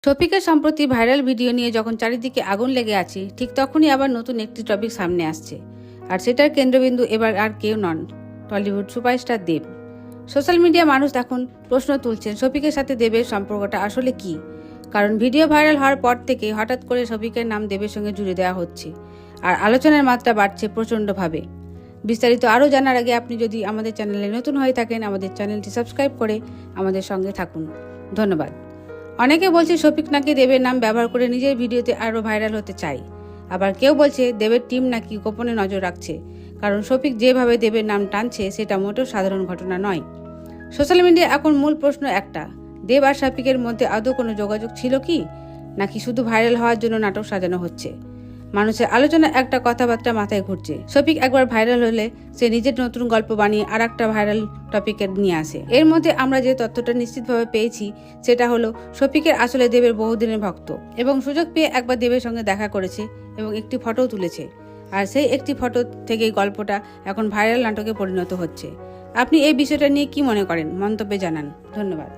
শফিকের সম্প্রতি viral video নিয়ে যখন চারিদিকে আগুন লেগে আছে, ঠিক তখনই আবার নতুন একটি টপিক সামনে আসছে। আর সেটার কেন্দ্রবিন্দু এবার আর কেউ নন, টলিউড সুপারস্টার দেব। সোশ্যাল মিডিয়া মানুষ এখন প্রশ্ন তুলছেন, শফিকের সাথে দেবের সম্পর্কটা আসলে কি? কারণ ভিডিও ভাইরাল হওয়ার পর থেকে হঠাৎ করে শফিকের নাম দেবের সঙ্গে জুড়ে দেওয়া হচ্ছে, আর আলোচনার মাত্রা বাড়ছে প্রচণ্ডভাবে। বিস্তারিত আরও জানার আগে আপনি যদি আমাদের চ্যানেলে নতুন হয়ে থাকেন, আমাদের চ্যানেলটি সাবস্ক্রাইব করে আমাদের সঙ্গে থাকুন। ধন্যবাদ। অনেকে বলছে শফিক নাকি দেবের নাম ব্যবহার করে নিজের ভিডিওতে আরও ভাইরাল হতে চায়। আবার কেউ বলছে দেবের টিম নাকি গোপনে নজর রাখছে, কারণ শফিক যেভাবে দেবের নাম টানছে সেটা মোটেও সাধারণ ঘটনা নয়। সোশ্যাল মিডিয়ায় এখন মূল প্রশ্ন একটা, দেব আর শফিকের মধ্যে আদৌ কোনো যোগাযোগ ছিল কি, নাকি শুধু ভাইরাল হওয়ার জন্য নাটক সাজানো হচ্ছে? মানুষের আলোচনা একটা কথাবার্তা মাথায় ঘুরছে। শফিক একবার ভাইরাল হলে সে নিজের নতুন গল্প বানিয়ে আর একটা ভাইরাল টপিকে নিয়ে আসে। এর মধ্যে আমরা যে তথ্যটা নিশ্চিতভাবে পেয়েছি সেটা হলো, শফিকের আসলে দেবের বহুদিনের ভক্ত এবং সুযোগ পেয়ে একবার দেবের সঙ্গে দেখা করেছে এবং একটি ফটোও তুলেছে। আর সেই একটি ফটো থেকেই গল্পটা এখন ভাইরাল নাটকে পরিণত হচ্ছে। আপনি এই বিষয়টা নিয়ে কি মনে করেন? মন্তব্যে জানান। ধন্যবাদ।